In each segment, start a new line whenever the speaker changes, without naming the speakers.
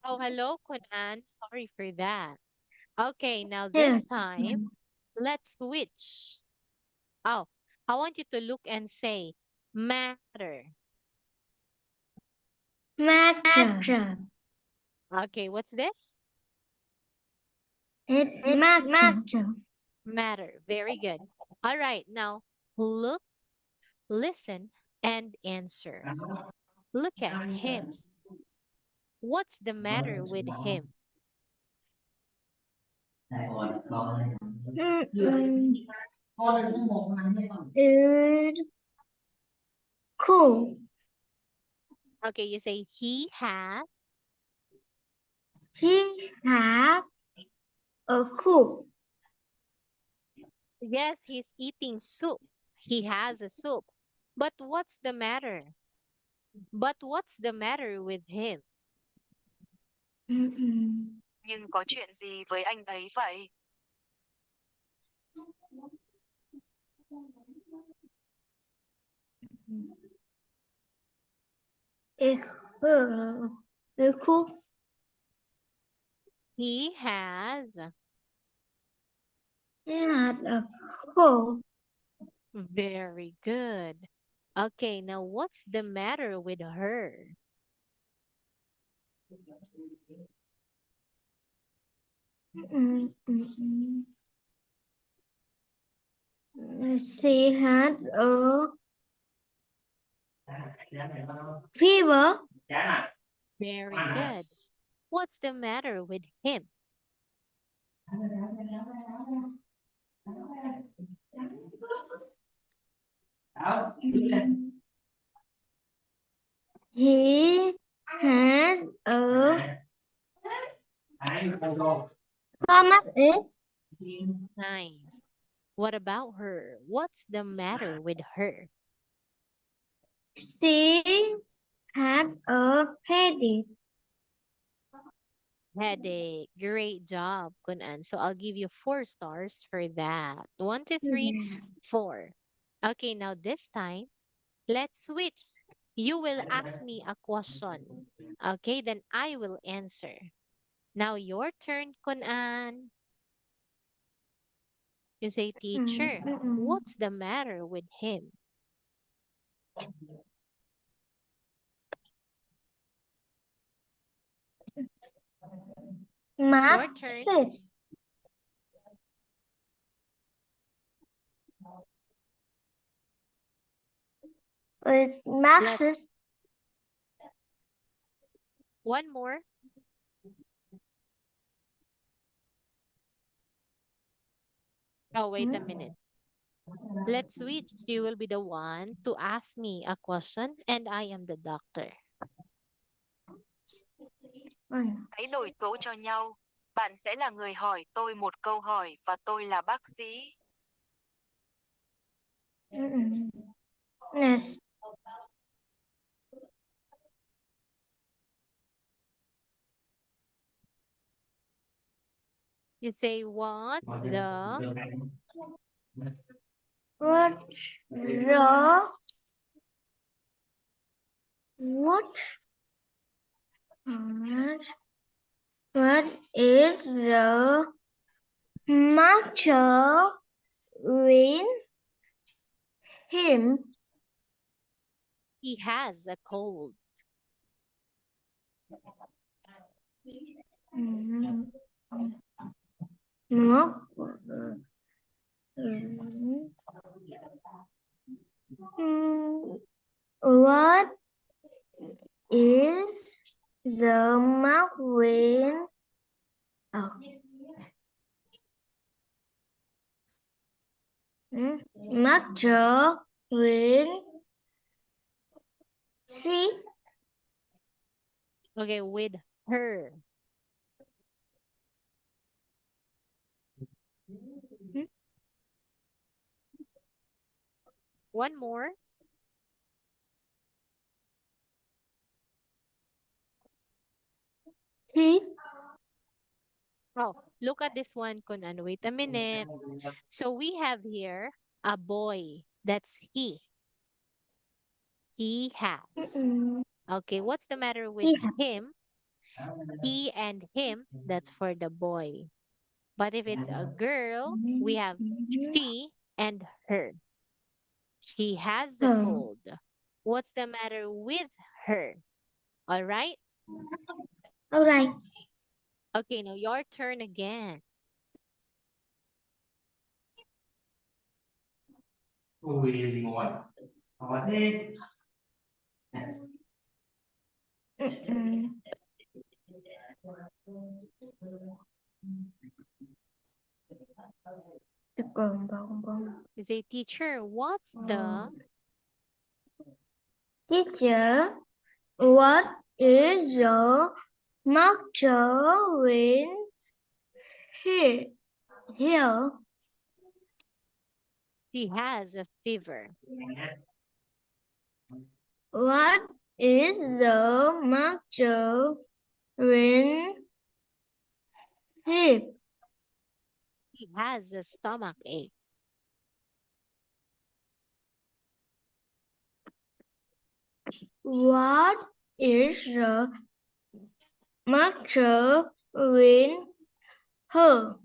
Oh, hello, Kunan. Sorry for that. Okay, now this
Yes.
time, let's switch. Oh, I want you to look and say matter.
Matter.
Okay, what's this?
It matter.
Matter. Very good. All right, now look, listen, and answer. Look at him. What's the matter with him?
Mm-mm. It cool.
Okay, you say he has.
He have a cool.
Yes, he's eating soup. He has a soup. But what's the matter? But what's the matter with him?
Mm-mm.
Nhưng có chuyện gì với anh ấy vậy?
It the cool.
He has.
He had a cool.
Very good. Okay, now what's the matter with her?
Mm-mm. She had a fever.
Very good. What's the matter with him?
He had a stomach ache.
Nice. What about her? What's the matter with her?
She had a headache.
Headache. Great job, Kunan. So I'll give you 4 stars for that. One, two, three,
Yeah.
4. Okay, now this time, let's switch. You will ask me a question. Okay, then I will answer. Now your turn, Kunan. You say, teacher,
Mm-mm.
what's the matter with him? Your
Math
turn.
sit. With
Let
Max's
one more. Oh, wait a minute. Let's switch. You will be the one to ask me a question, and I am the doctor.
Hãy đổi chỗ cho nhau. Bạn sẽ là người hỏi tôi một câu hỏi và tôi là bác sĩ.
Yes.
You say, what's the
What the what what is the matter with him?
he has a cold?
Mm, No. What is the matter? Oh. Matter with she?
Okay, with her. One more.
He?
Oh, look at this one, Kunan. Wait a minute. So we have here a boy. That's he. He has.
Mm-mm.
Okay, what's the matter with
He
him? He and him, that's for the boy. But if it's a girl, we have she and her. She has a
Her.
cold. What's the matter with her? All right.
All right.
Okay, now your turn again.
Mm-mm.
You say, teacher, what's the
Teacher, what is the matter with here? Here.
she has a fever?
What is the matter with him?
He has a stomach ache.
What is the matter with her?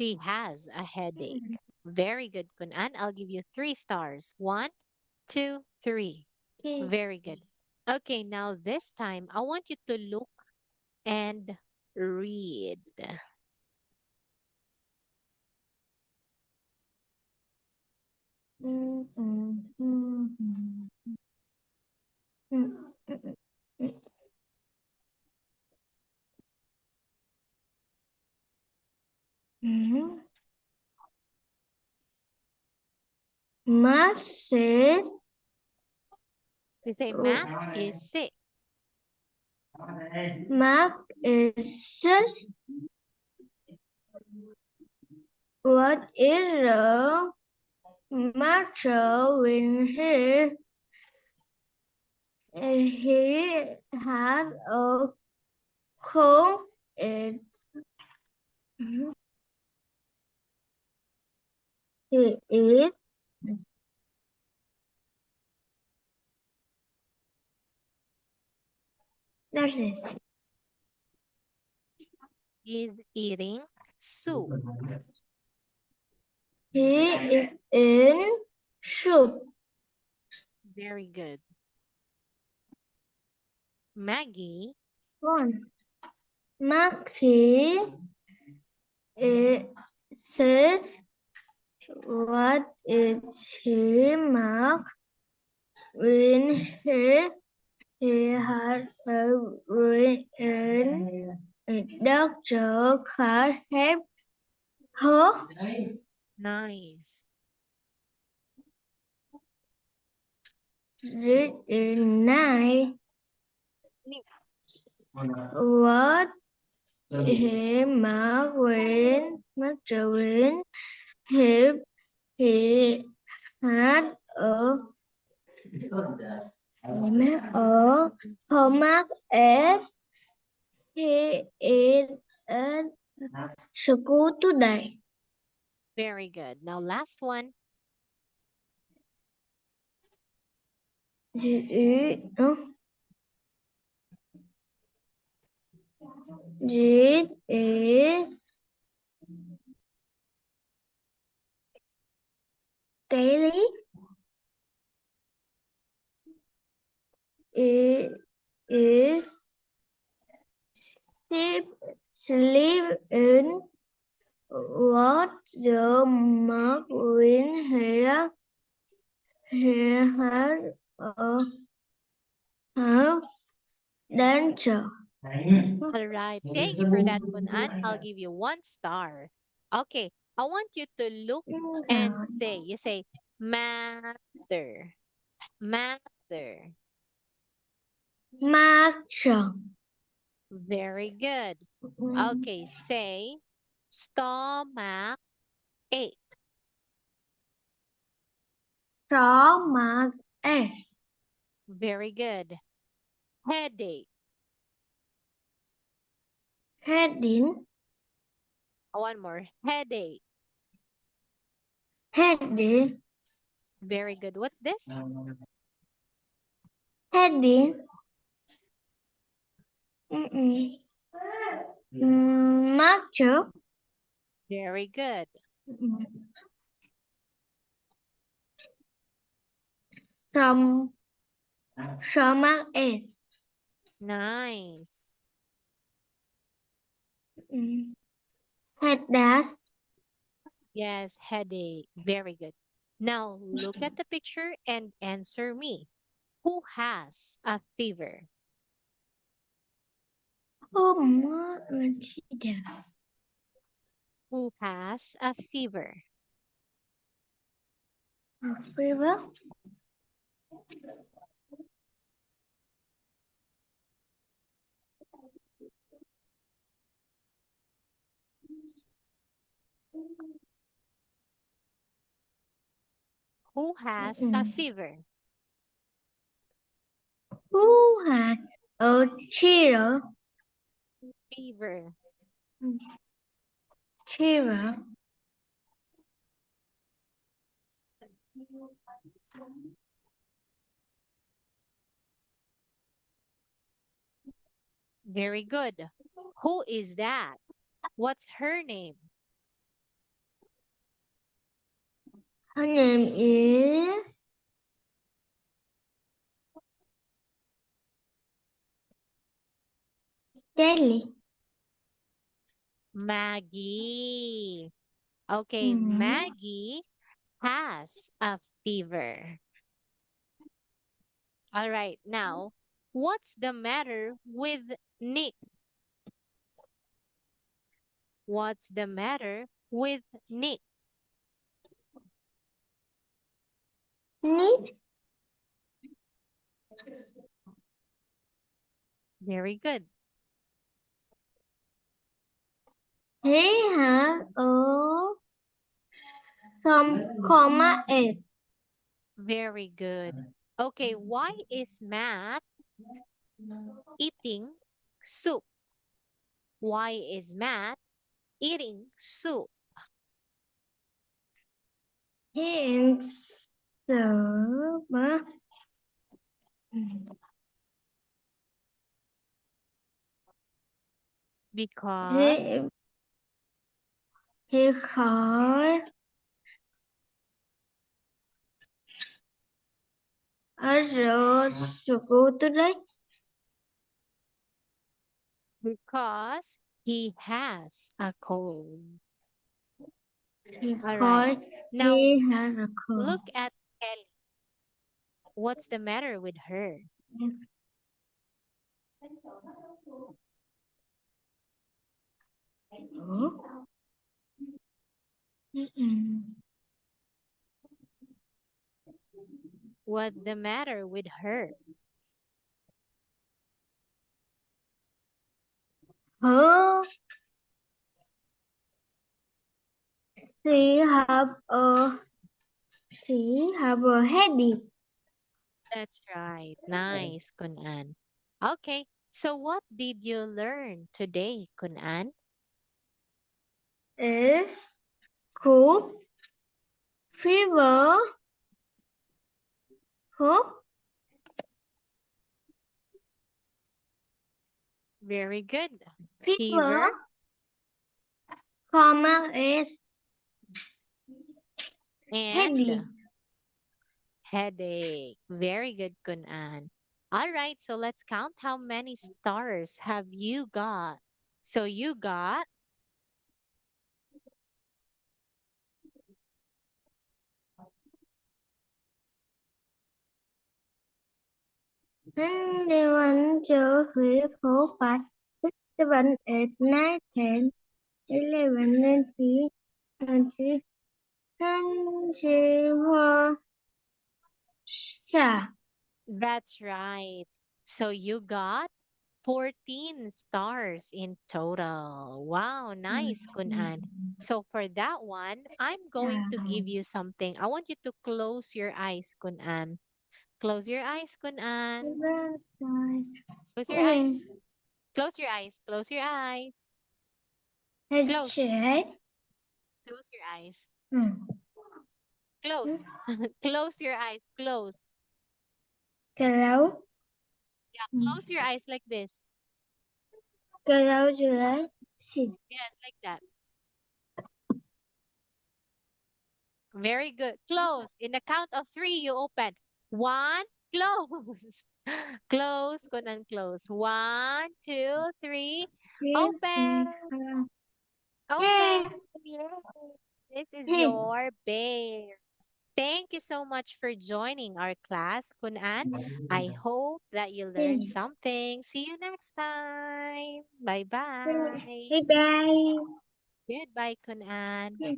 She has a headache. Very good, Kunan. I'll give you 3 stars. 1, 2, 3.
Okay.
Very good. Okay, now this time I want you to look and read.
Mark said,
You say Matt is sick.
Mark is such. What is the matter with him? He had a cold. He is. That's it.
He's eating soup.
He is in soup.
Very good. Maggie
One. Marky said, what is he mark when he had a written a doctor can't help her
nice.
read at night. What he mark when Mr. Win he had a Thomas S. He is at school today.
Very good. Now last one.
This is daily. It is sleep in what the mark when he had a dancer.
All right. Thank you for that, Kunan. I'll give you 1 star. Okay. I want you to look and say, you say, matter. Matter.
Master.
Very good. Okay. Say, stomach ache.
Stomach S.
Very good. Headache.
Heading.
One more. Headache.
Heading.
Very good. What's this?
Heading. Marcher.
Very good.
From Mark S.
Nice.
Head dash.
Yes, headache. Very good. Now look at the picture and answer me. Who has a fever?
Oh, Mark dash.
Who has a fever?
Fever.
Who has a fever?
Who had a cheer?
Fever.
Cheer.
Very good. Who is that? What's her name?
Her name is Jelly.
Maggie. Okay,
Mm.
Maggie has a fever. All right, now, what's the matter with Nick? What's the matter with Nick?
Nick.
Very good.
He has a comma S.
Very good. Okay, why is Matt eating soup? Why is Matt eating soup?
He is so
Because
he he called us to go today.
because he has a cold.
He
All right.
called
Now
he has a cold.
look at Kelly. What's the matter with her?
Oh. Mm-mm.
What's the matter with her?
Her she have a she have a headache.
That's right. Nice, Kunan. Okay, so what did you learn today, Kunan?
Is cold, fever, cough,
Very good.
fever,
Fever
comma is
and
headache.
headache. Very good, Kunan. All right, so let's count how many stars have you got. So you got
And 1, 2, 3, 4, 5, 6, 7, 8, 9, 10, 11, 12, 13, 24.
That's right. So you got 14 stars in total. Wow, nice, Kunan. So for that one, I'm going to give you something. I want you to close your eyes, Kunan. Close your eyes, Kunan. Close your eyes. Close your eyes. Close your eyes. Close.
Check.
Close your eyes.
Hmm.
Close. Close your eyes. Close.
Hello.
Yeah, close your eyes like this.
Close your eyes.
Yes, like that. Very good. Close. In the count of three, you open. One, close. Close, Conan, close. One, two, three. Open. Open.
Yes.
Yay. This is
Yes.
your bear. Thank you so much for joining our class, Kunan. I hope that you learned something. See you next time. Bye bye.
Bye bye.
Goodbye, Kunan.